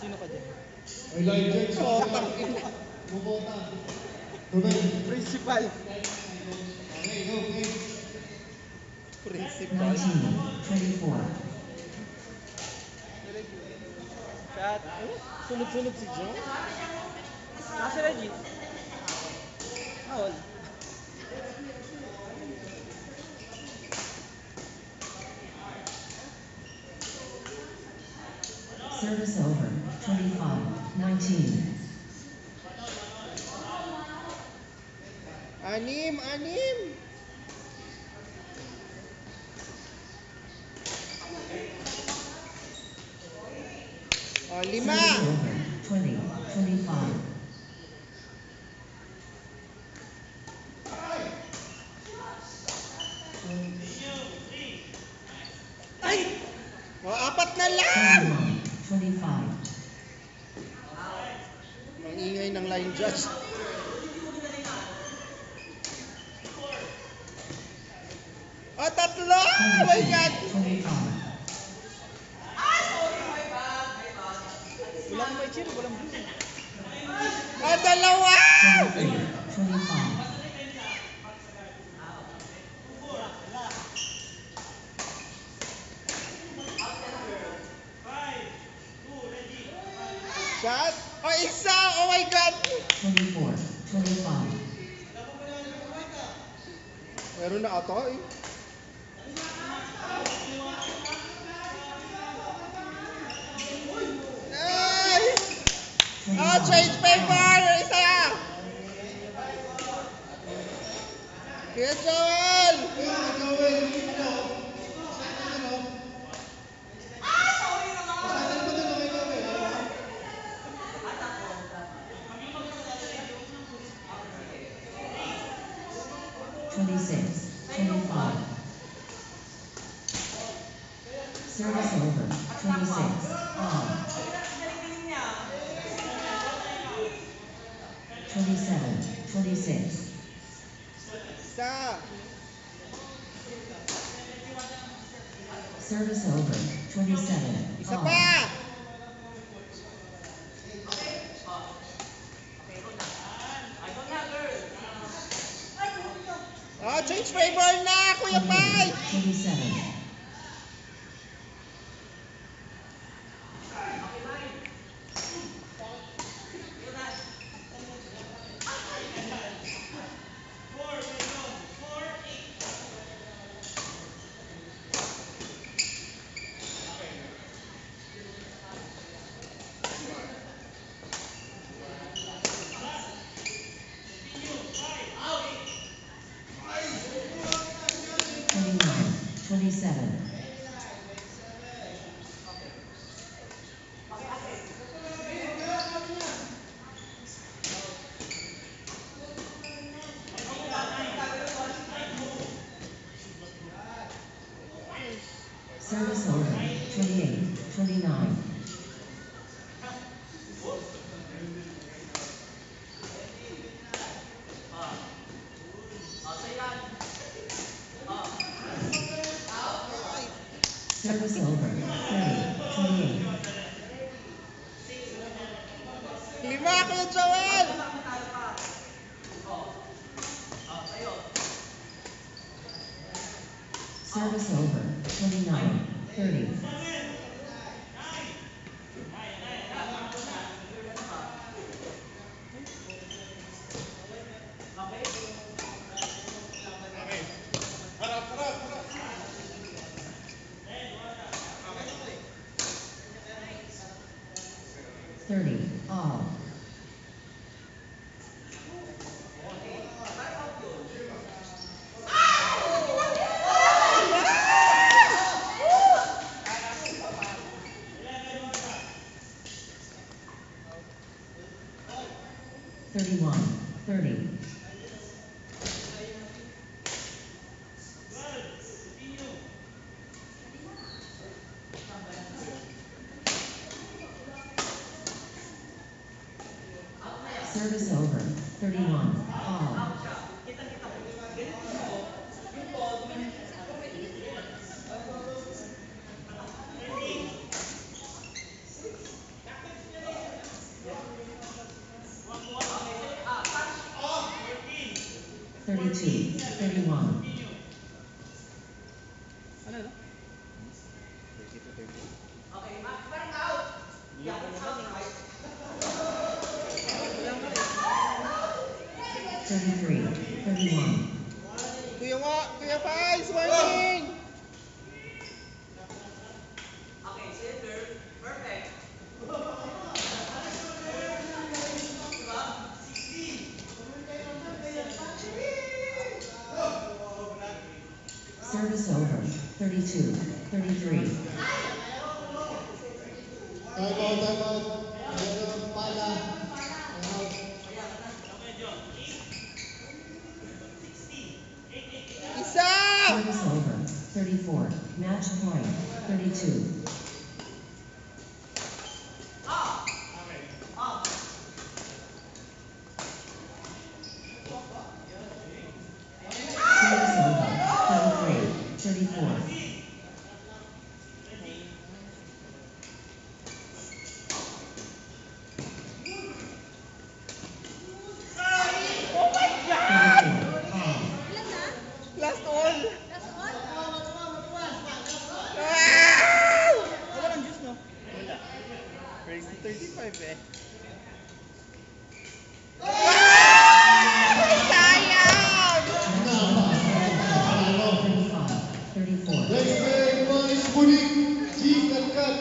Sino ka dyan? Elijah, Otang ina. Bukota. Ruben. Principal. Okay, go, okay. Principal. 19, 24. Shot. Oh, sunod-sunod si Joe. Saka si Reggie. All. Service over. 25-19. Anim, anim. Oh, lima. Service over. 20-25. Ay! Oh, apat na lang. 21-25. Ang ingay ng line judge. Oh, tatlo! Oh my God! 22-25. Walang may cheer, walang blue. Oh, dalawa! 23-25. Shot! Oh, isa! Oh my God! 24-25. Meron na ata eh. Nice! Oh, change paper! Isa! Kuya Joel! Service over. 26. All. 27-26. Isa! Service over. 27. Isa all. pa! Oh, change paper na, Kuya Pai! 27. Twenty-nine, 27. Service over. 28-29. Service over. 30-28. Lima, Kuya Joel! Service over. 29-30. All. Thirty-one, 30. Service over. 31. All. 32, 31. Ano na? 30 to 30. 33, 31. Kuya Pais, warning! Service over. 32, 33. Time out. Meron pala. Time out. Isa! Service over. 34. Match point. 32. Service over. 33. 34. Oh my God! 34. All. Last all! Ah! Wala ng juice, no? Wala. 35 eh. Sayang! Ano? 35. 34. Next play, Vice Bunik. G. Katkat.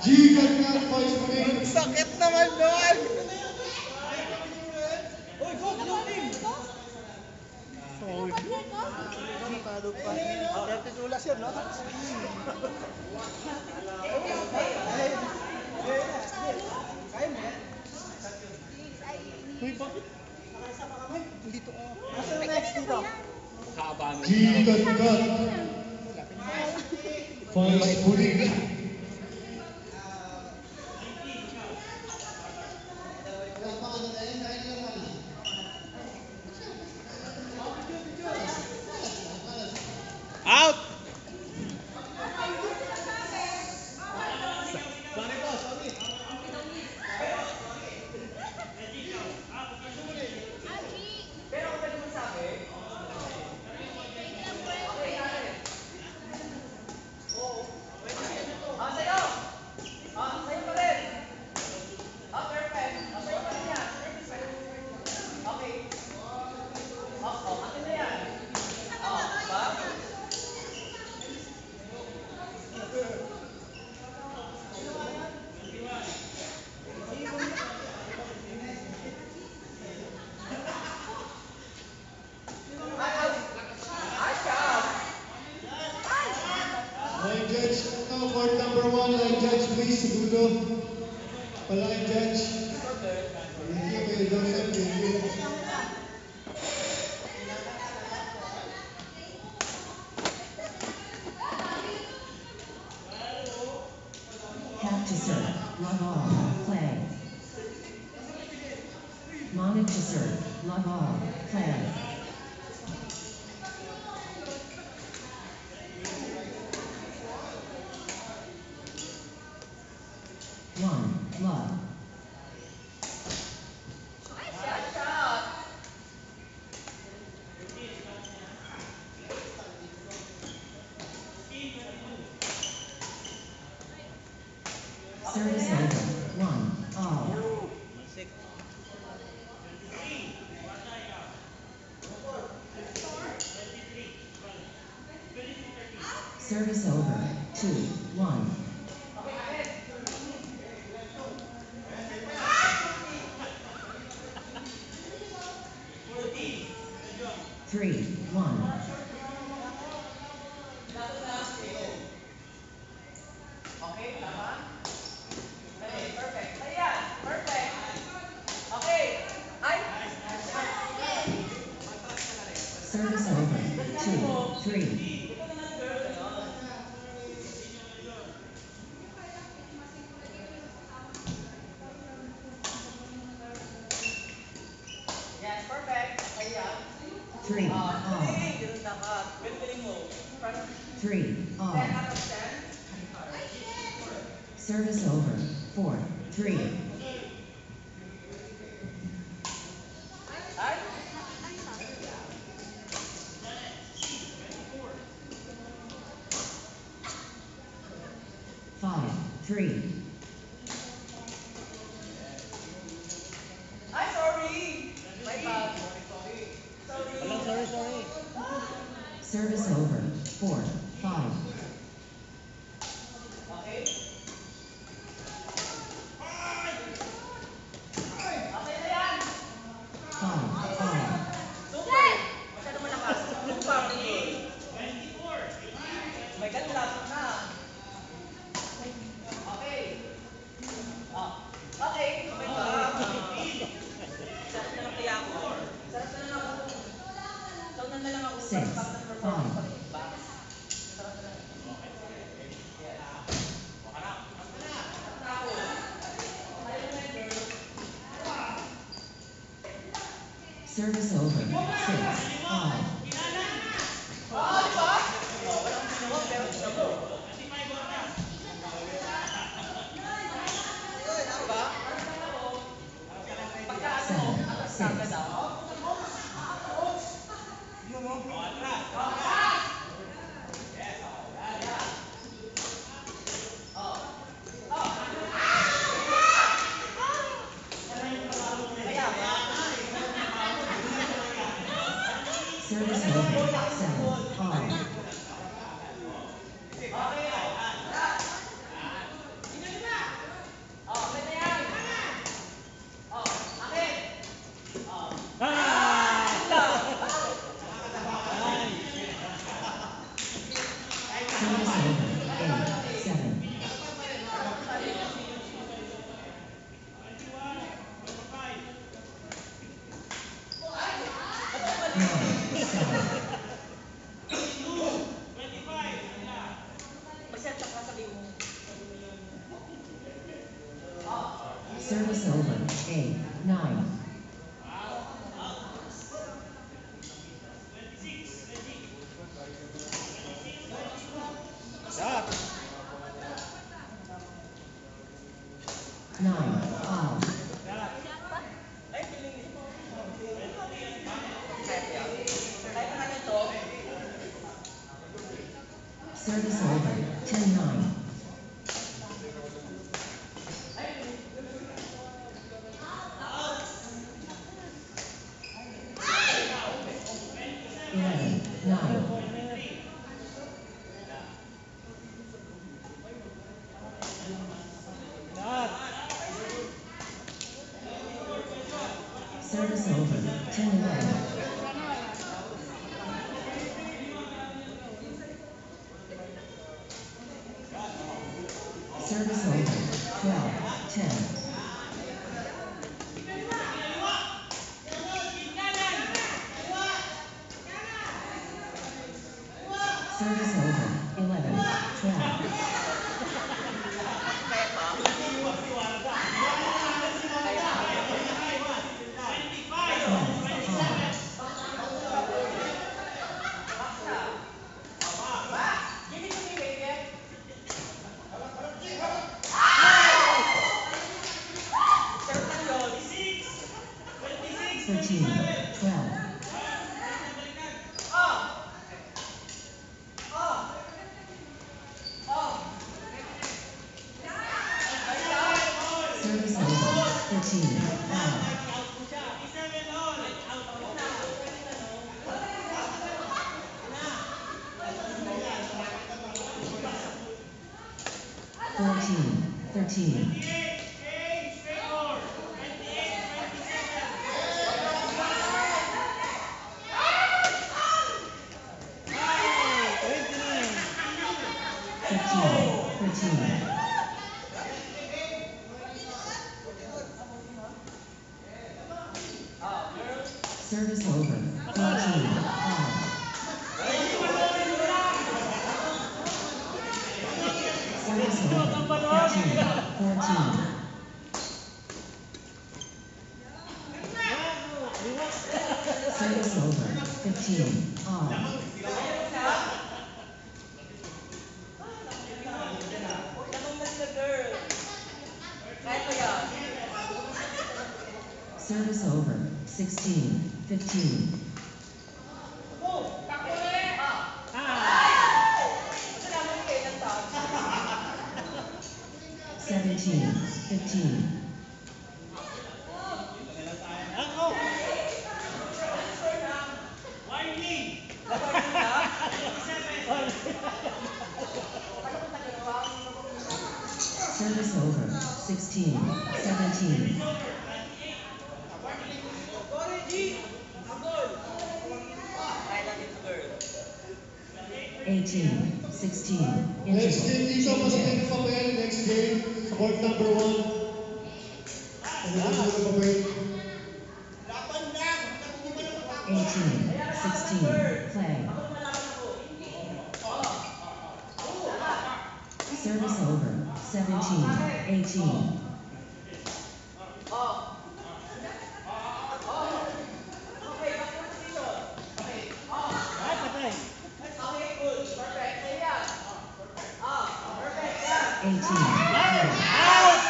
G. Katkat, Vice Bunik. Ang sakit naman doon! Sorry. Talo pa. Dati tulas yun, no? Uy, bakit? Dito ako. Nasaan na next dito? G. Katkat. Vice Bunik. Out! Line judge, no, court number 1, line judge, please, sa dulo. Line judge. Thank you, Kuya Joseph, thank you. Half to serve. Love all. Play. Monik to serve. Love all. Play. One. Love. Service over. One. All. Service over. 2. 1. Three. 1. Service over. 2. 3. Three. All. 3. All. Service over. 4. 3. 5-3. Ay, sorry! My bad. Sorry. Walang sorry. Service over. 4-5. Okay? Okay na yan! 5-5. Super! Masyado malakas. Super! My God, lapit na. Okay. Okay. Okay ba? Sarap na lang kaya ako. Sarap na lang ako. Saunan na lang ako. 6-5. Sarap na performance pa rin. Ba? Sarap na lang. Service over. 6-5. Ah, di ba? Walang ginawa, pero ginawa. Diba? Pagka ano, agad ako. Kaya nga. Service over. 7-5. Oh, pwede yan. Oh, akin. Ah! Service over. 8-7. 9-7. Mag-set up ka, sabihin mo. Service over. 8-9. Shot! 9-5. Ay, piling mo. Kaya pa natin to. Service over. 10-9. 11-9. Shot! Service over. 10-11. Service over. 12-10. Service over. 11-12. Kaya pa. Kaya pa. 12-5. Give it to me, baby. 13-12. Service over. 13-5. 14-13. Service over. 14-5. Service over. 15-14. Service over. 15-all. Service over. 16-15. 17-15. Ako! Service over. 16-17. I love you, girl. 18-16. Next game dito, Interval. masakin ng papel. Next game, sa court number 1. Ano ba yung papel? 18-16. Play. Service over. 17-18. Ay, patay! 18. Out!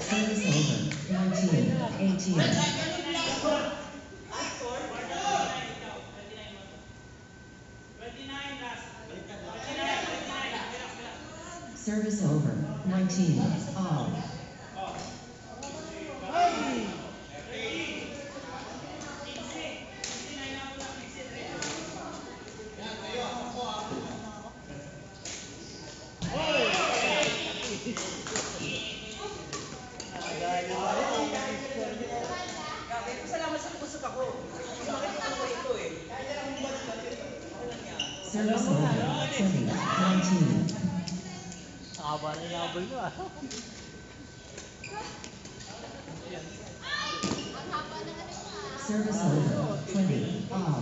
Service over. 19-18. Service over. 19. All. Ay! Oy! Nagaling na rin ang score niya. Grabe, pasalamat sa pusok ako. Bakit ako ito eh? Service over. 20-19. Haba na inabol mo ah. Service over. 20. All.